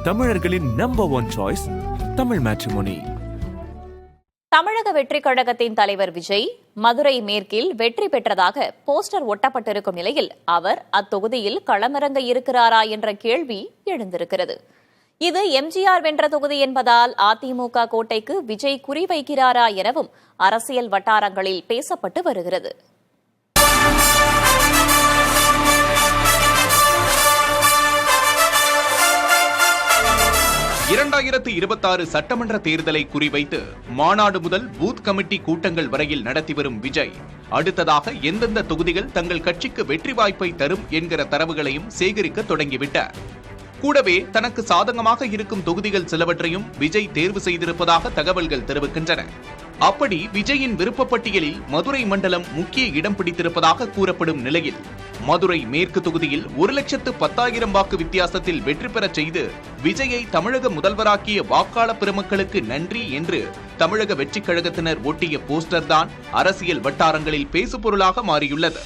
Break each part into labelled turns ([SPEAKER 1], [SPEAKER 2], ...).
[SPEAKER 1] தமிழர்களின் number one choice Tamil matrimony.
[SPEAKER 2] தமிழக வெற்றிக் கழகத்தின் தலைவர் விஜய் மதுரை மேற்கில் வெற்றி பெற்றதாக போஸ்டர் ஒட்டப்பட்டிருக்கும் நிலையில் அவர் அத்தொகுதியில் களமிறங்க இருக்கிறாரா என்ற கேள்வி எழுந்திருக்கிறது. இது எம்ஜிஆர் வென்ற தொகுதி என்பதால் அதிமுக கோட்டைக்கு விஜய் குறிவைக்கிறாரா எனவும் அரசியல் வட்டாரங்களில் பேசப்பட்டு வருகிறது.
[SPEAKER 3] 2026 சட்டமன்ற தேர்தலை குறிவைத்து மாநாடு முதல் பூத் கமிட்டி கூட்டங்கள் வரையில் நடத்தி வரும் விஜய் அடுத்ததாக எந்தெந்த தொகுதிகள் தங்கள் கட்சிக்கு வெற்றி வாய்ப்பை தரும் என்கிற தரவுகளையும் சேகரிக்க தொடங்கிவிட்டார். கூடவே தனக்கு சாதகமாக இருக்கும் தொகுதிகள் சிலவற்றையும் விஜய் தேர்வு செய்திருப்பதாக தகவல்கள் தெரிவிக்கின்றன. அப்படி விஜயின் விருப்பப்பட்டியலில் மதுரை மண்டலம் முக்கிய இடம் பிடித்திருப்பதாக கூறப்படும் நிலையில் மதுரை மேற்கு தொகுதியில் 1,10,000 வாக்கு வித்தியாசத்தில் வெற்றி பெறச் செய்து விஜயை தமிழக முதல்வராக்கிய வாக்காளர் பெருமக்களுக்கு நன்றி என்று தமிழக வெற்றிக் கழகத்தினர் ஒட்டிய போஸ்டர் தான் அரசியல் வட்டாரங்களில் பேசுபொருளாக மாறியுள்ளது.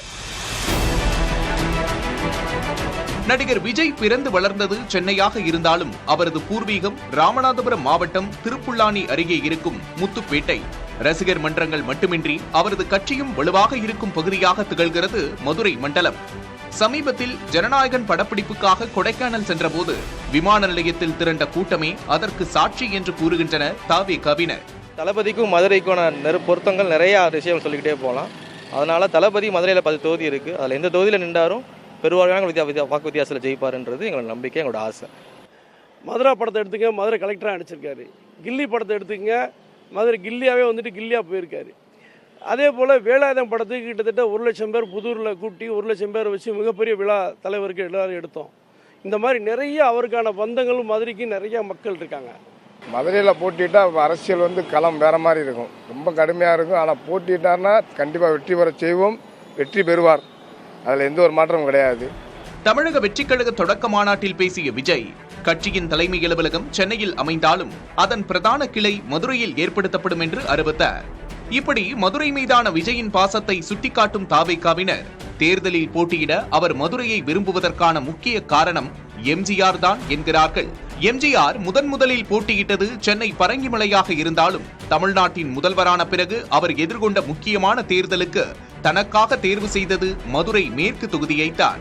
[SPEAKER 3] நடிகர் விஜய் பிறந்து வளர்ந்தது சென்னையாக இருந்தாலும் அவரது பூர்வீகம் ராமநாதபுரம் மாவட்டம் திருப்புல்லானி அருகே இருக்கும் முத்துப்பேட்டை. ரசிகர் மன்றங்கள் மட்டுமின்றி அவரது கட்சியும் வலுவாக இருக்கும் பகுதியாக திகழ்கிறது மதுரை மண்டலம். சமீபத்தில் ஜனநாயகன் படப்பிடிப்புக்காக கொடைக்கானல் சென்றபோது விமான நிலையத்தில் திரண்ட கூட்டமே அதற்கு சாட்சி என்று கூறுகின்றனர் தவிகவினர்.
[SPEAKER 4] தளபதிக்கும் மதுரைக்கான பொருத்தங்கள் நிறைய விஷயம் சொல்லிக்கிட்டே போகலாம். அதனால தளபதி மதுரையில் 10 தொகுதி இருக்கு. அதில் எந்த தொகுதியில் நின்றாரும் பெருவாரியான வாக்கு வித்தியாசத்தில் ஜெயிப்பாருன்றது எங்களோட நம்பிக்கை, எங்களோட ஆசை.
[SPEAKER 5] மதுரா படத்தை எடுத்துங்க, மதுரை கலெக்டராக நடிச்சிருக்காரு. கில்லி படத்தை எடுத்துங்க, மதுரை கில்லியாவே வந்துட்டு கில்லியாக போயிருக்காரு. அதே போல் வேலாயுதம் படத்துக்கு கிட்டத்தட்ட 1,00,000 பேர் புதூரில் கூட்டி 1,00,000 பேர் வச்சு மிகப்பெரிய விழா தலைவருக்கு எல்லாரும் எடுத்தோம். இந்த மாதிரி நிறைய அவருக்கான பந்தங்களும் மதுரைக்கு நிறைய மக்கள் இருக்காங்க.
[SPEAKER 6] மதுரையில் போட்டிட்டா அரசியல் களம் வேற மாதிரி இருக்கும், ரொம்ப கடுமையாக இருக்கும். ஆனால் போட்டிட்டார்னா கண்டிப்பாக வெற்றி பெற செய்வோம், வெற்றி பெறுவார், அதில் எந்த ஒரு மாற்றமும் கிடையாது.
[SPEAKER 3] தமிழக வெற்றிக் கழக தொடக்க மாநாட்டில் பேசிய விஜய் கட்சியின் தலைமை அலுவலகம் சென்னையில் அமைந்தாலும் அதன் பிரதான கிளை மதுரையில் ஏற்படுத்தப்படும் என்று அறிவித்தார். இப்படி மதுரை மீதான விஜயின் பாசத்தை சுட்டிக்காட்டும் தவிகவினர் தேர்தலில் போட்டியிட அவர் மதுரையை விரும்புவதற்கான முக்கிய காரணம் எம்ஜிஆர் தான் என்கிறார்கள். எம்ஜிஆர் முதலில் போட்டியிட்டது சென்னை பரங்கிமலையாக இருந்தாலும் தமிழ்நாட்டின் முதல்வரான பிறகு அவர் எதிர்கொண்ட முக்கியமான தேர்தலுக்கு தனக்காக தேர்வு செய்தது மதுரை மேற்கு தொகுதியைத்தான்.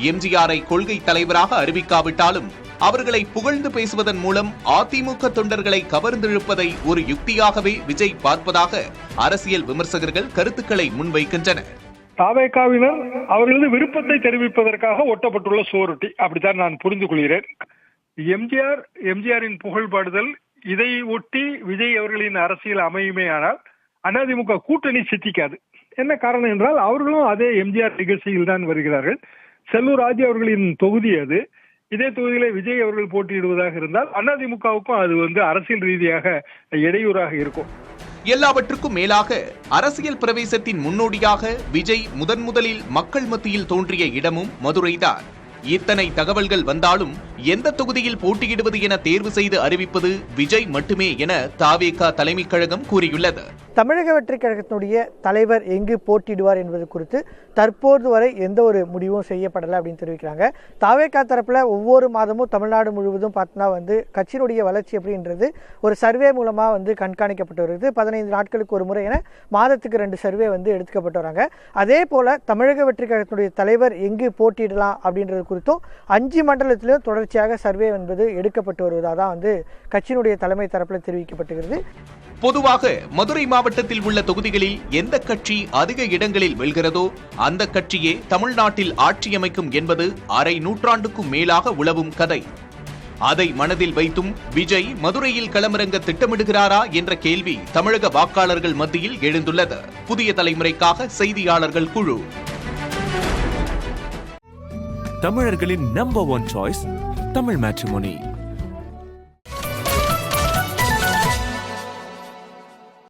[SPEAKER 3] எம்ஜிஆரை கொள்கை தலைவராக அறிவிக்காவிட்டாலும் அவர்களை புகழ்ந்து பேசுவதன் மூலம் அதிமுக தொண்டர்களை கவர்ந்திழுப்பதை ஒரு யுக்தியாகவே விஜய் பார்ப்பதாக அரசியல் விமர்சகர்கள் கருத்துக்களை முன்வைக்கின்றனர்.
[SPEAKER 7] தவிகவினர் அவர்களது விருப்பத்தை தெரிவிப்பதற்காக ஒட்டப்பட்டுள்ள சுவரொட்டி, அப்படித்தான் நான் புரிந்து கொள்கிறேன். எம்ஜிஆரின் புகழ்பாடுதல் இதை ஒட்டி விஜய் அவர்களின் அரசியல் அமையுமே ஆனால் அதிமுக கூட்டணி சித்திக்காது. என்ன காரணம் என்றால் அவர்களும் அதே எம்ஜிஆர் நிகழ்ச்சியில் தான் வருகிறார்கள். செல்லூர் ராஜு அவர்களின் தொகுதி அது. இதே தொகுதியில விஜய் அவர்கள் போட்டியிடுவதாக இருந்தால் அதிமுகவுக்கும் அது அரசியல் ரீதியாக இடையூறாக இருக்கும்.
[SPEAKER 3] எல்லாவற்றுக்கும் மேலாக அரசியல் பிரவேசத்தின் முன்னோடியாக விஜய் முதலில் மக்கள் மத்தியில் தோன்றிய இடமும் மதுரைதான். இத்தனை தகவல்கள் வந்தாலும் எந்த தொகுதியில் போட்டியிடுவது என தேர்வு செய்து அறிவிப்பது விஜய் மட்டுமே என தவிக தலைமை கழகம் கூறியுள்ளது.
[SPEAKER 8] தமிழக வெற்றிக் கழகத்தினுடைய தலைவர் எங்கு போட்டியிடுவார் என்பது குறித்து தற்போது வரை எந்த ஒரு முடிவும் செய்யப்படலை அப்படின்னு தெரிவிக்கிறாங்க. தவிக தரப்புல ஒவ்வொரு மாதமும் தமிழ்நாடு முழுவதும் பார்த்தோம்னா கட்சியினுடைய வளர்ச்சி அப்படின்றது ஒரு சர்வே மூலமா கண்காணிக்கப்பட்டு வருது. 15 நாட்களுக்கு ஒரு முறை என மாதத்துக்கு 2 சர்வே எடுக்கப்பட்டு வராங்க. அதே போல தமிழக வெற்றிக் கழகத்தினுடைய தலைவர் எங்கு போட்டியிடலாம் அப்படின்றது குறித்தும் 5 மண்டலத்திலும் தொடர்ச்சியாக சர்வே எடுக்கப்பட்டு வருவதாக தான் கட்சியினுடைய தலைமை தரப்பில் தெரிவிக்கப்பட்டுகிறது.
[SPEAKER 3] பொதுவாக மதுரை மாவட்டத்தில் உள்ள தொகுதிகளில் எந்த கட்சி அதிக இடங்களில் வெல்கிறதோ அந்த கட்சியே தமிழ்நாட்டில் ஆட்சியமைக்கும் என்பது அரை நூற்றாண்டுக்கும் மேலாக உலவும் கதை. அதை மனதில் வைத்தும் விஜய் மதுரையில் களமிறங்க திட்டமிடுகிறாரா என்ற கேள்வி தமிழக வாக்காளர்கள் மத்தியில் எழுந்துள்ளது. புதிய தலைமுறைக்காக செய்தியாளர்கள் குழு.
[SPEAKER 1] தமிழர்களின் number one choice Tamil matrimony.